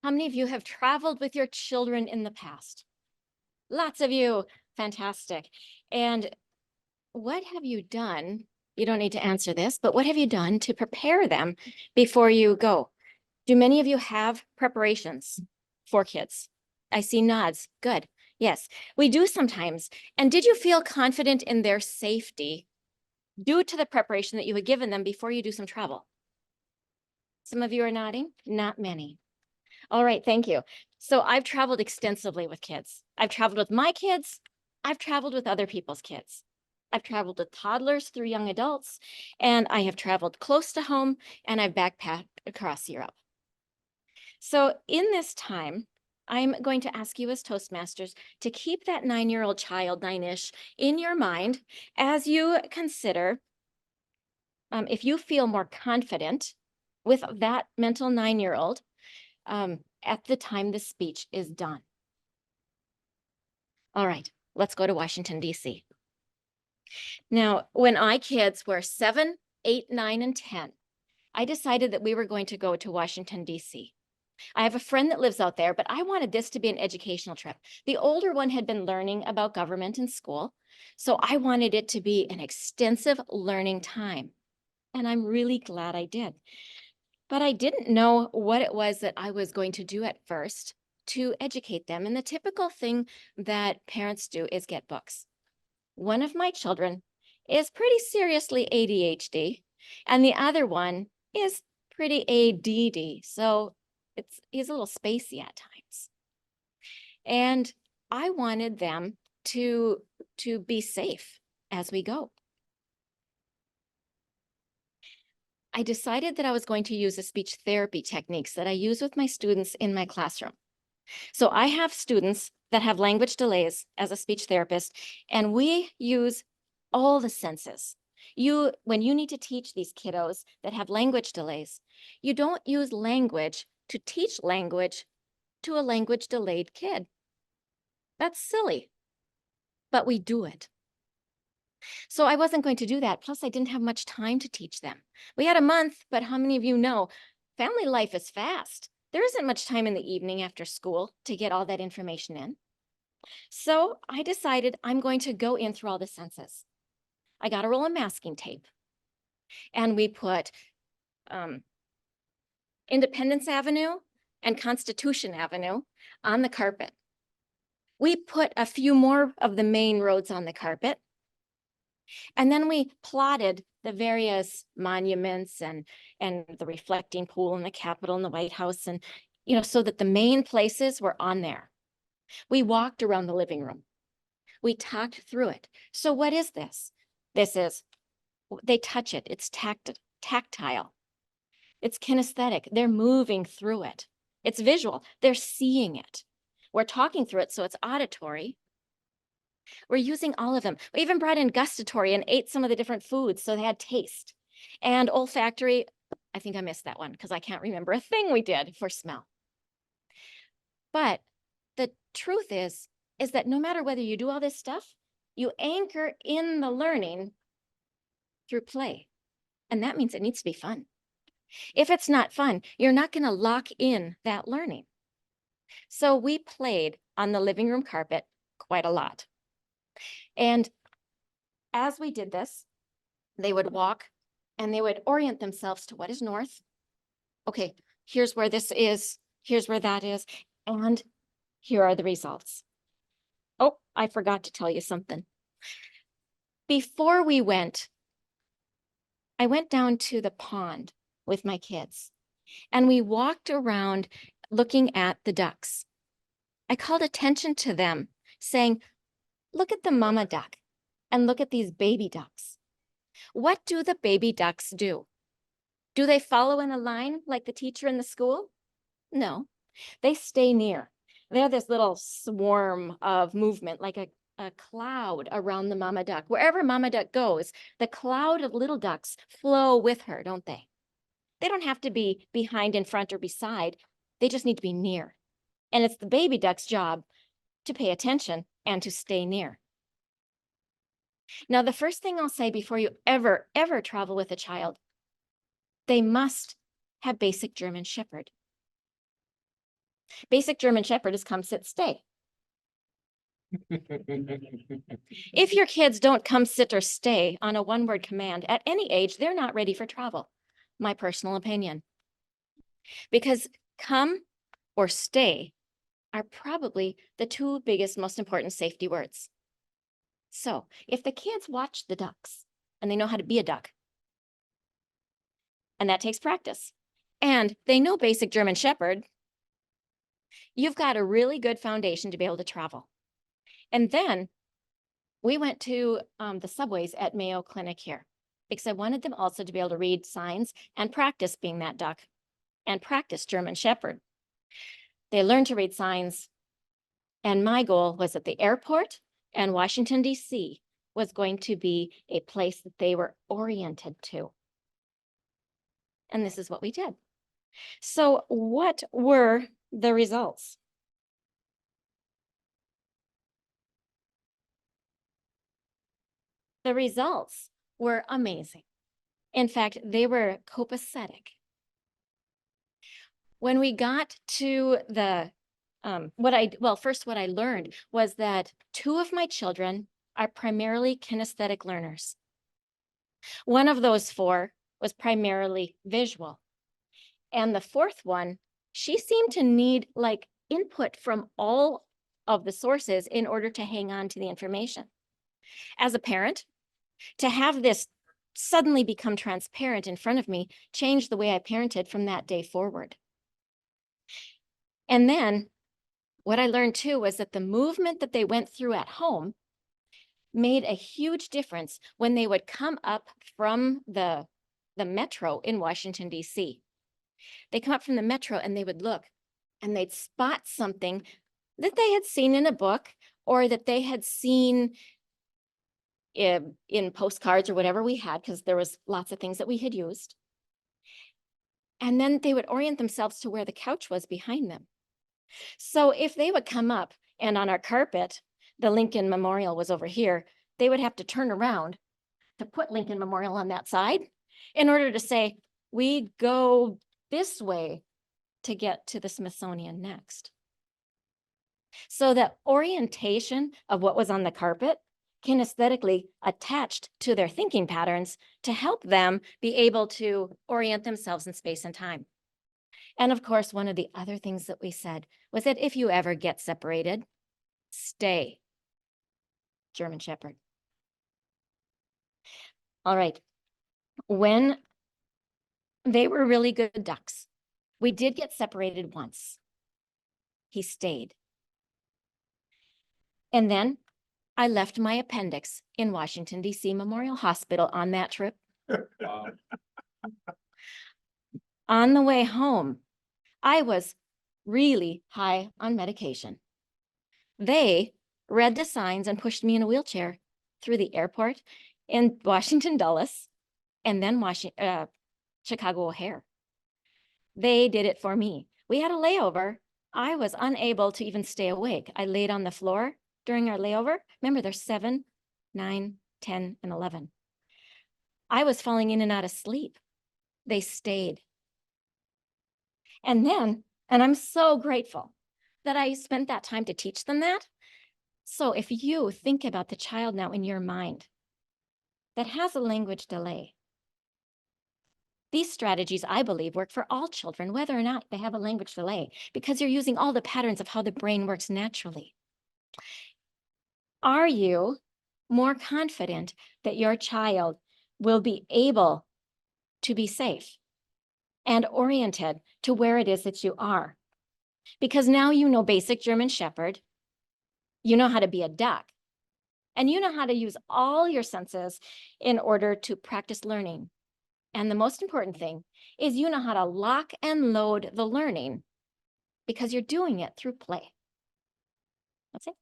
How many of you have traveled with your children in the past? Lots of you. Fantastic. And what have you done? You don't need to answer this, but what have you done to prepare them before you go? Do many of you have preparations for kids? I see nods. Good. Yes, we do sometimes. And did you feel confident in their safety due to the preparation that you had given them before you do some travel? Some of you are nodding, not many. All right, thank you. So I've traveled extensively with kids. I've traveled with my kids. I've traveled with other people's kids. I've traveled with toddlers through young adults, and I have traveled close to home, and I've backpacked across Europe. So in this time, I'm going to ask you as Toastmasters to keep that 9-year-old child, 9-ish, in your mind as you consider if you feel more confident with that mental 9-year-old at the time the speech is done. All right, let's go to Washington, D.C. Now, when my kids were 7, 8, 9, and 10, I decided that we were going to go to Washington, D.C. I have a friend that lives out there, but I wanted this to be an educational trip. The older one had been learning about government in school, so I wanted it to be an extensive learning time. And I'm really glad I did. But I didn't know what it was that I was going to do at first to educate them. And the typical thing that parents do is get books. One of my children is pretty seriously ADHD, and the other one is pretty ADD. So he's a little spacey at times. And I wanted them to be safe as we go. I decided that I was going to use the speech therapy techniques that I use with my students in my classroom. So I have students that have language delays as a speech therapist, and we use all the senses. When you need to teach these kiddos that have language delays, you don't use language to teach language to a language delayed kid. That's silly, but we do it. So I wasn't going to do that. Plus, I didn't have much time to teach them. We had a month, but how many of you know family life is fast? There isn't much time in the evening after school to get all that information in. So I decided I'm going to go in through all the senses. I got a roll of masking tape, and we put Independence Avenue and Constitution Avenue on the carpet. We put a few more of the main roads on the carpet. And then we plotted the various monuments and the reflecting pool and the Capitol and the White House, and so that the main places were on there. We walked around the living room. We talked through it. So what is this? They touch it. It's tactile. It's kinesthetic. They're moving through it. It's visual. They're seeing it. We're talking through it, so it's auditory. We're using all of them. We even brought in gustatory and ate some of the different foods, so they had taste. And olfactory, I think I missed that one because I can't remember a thing we did for smell. But the truth is that no matter whether you do all this stuff, you anchor in the learning through play. And that means it needs to be fun. If it's not fun, you're not going to lock in that learning. So we played on the living room carpet quite a lot. And as we did this, they would walk and they would orient themselves to what is north. Okay, here's where this is, here's where that is, and here are the results. Oh, I forgot to tell you something. Before we went, I went down to the pond with my kids, and we walked around looking at the ducks. I called attention to them, saying, look at the mama duck and look at these baby ducks. What do the baby ducks do? Do they follow in a line like the teacher in the school? No, they stay near. They're this little swarm of movement, like a cloud around the mama duck. Wherever mama duck goes, the cloud of little ducks flow with her, don't they? They don't have to be behind, in front, or beside. They just need to be near. And it's the baby duck's job to pay attention and to stay near. Now, the first thing I'll say before you ever travel with a child, they must have basic German Shepherd. Basic German Shepherd is come, sit, stay. If your kids don't come, sit, or stay on a one-word command at any age, they're not ready for travel. My personal opinion. Because come or stay are probably the two biggest, most important safety words. So if the kids watch the ducks and they know how to be a duck, and that takes practice, and they know basic German Shepherd, you've got a really good foundation to be able to travel. And then we went to the subways at Mayo Clinic here because I wanted them also to be able to read signs and practice being that duck and practice German Shepherd. They learned to read signs. And my goal was at the airport and Washington, D.C. was going to be a place that they were oriented to. And this is what we did. So what were the results? The results were amazing. In fact, they were copacetic. When we got to the, what I learned was that 2 of my children are primarily kinesthetic learners. One of those 4 was primarily visual. And the 4th one, she seemed to need like input from all of the sources in order to hang on to the information. As a parent, to have this suddenly become transparent in front of me changed the way I parented from that day forward. And then what I learned too was that the movement that they went through at home made a huge difference when they would come up from the metro in Washington, D.C. They come up from the metro and they would look and they'd spot something that they had seen in a book or that they had seen in postcards or whatever we had, because there was lots of things that we had used. And then they would orient themselves to where the couch was behind them. So if they would come up and on our carpet, the Lincoln Memorial was over here, they would have to turn around to put Lincoln Memorial on that side in order to say, we go this way to get to the Smithsonian next. So the orientation of what was on the carpet kinesthetically attached to their thinking patterns to help them be able to orient themselves in space and time. And of course, one of the other things that we said was that if you ever get separated, stay German Shepherd. All right. When they were really good ducks, we did get separated once. He stayed. And then I left my appendix in Washington, D.C. Memorial Hospital on that trip. Wow. On the way home, I was really high on medication. They read the signs and pushed me in a wheelchair through the airport in Washington, Dulles, and then Chicago O'Hare. They did it for me. We had a layover. I was unable to even stay awake. I laid on the floor during our layover. Remember, there's 7, 9, 10, and 11. I was falling in and out of sleep. They stayed. And I'm so grateful that I spent that time to teach them that. So if you think about the child now in your mind that has a language delay, these strategies, I believe, work for all children, whether or not they have a language delay, because you're using all the patterns of how the brain works naturally. Are you more confident that your child will be able to be safe and oriented to where it is that you are? Because now you know basic German Shepherd, you know how to be a duck, and you know how to use all your senses in order to practice learning. And the most important thing is you know how to lock and load the learning because you're doing it through play. That's it.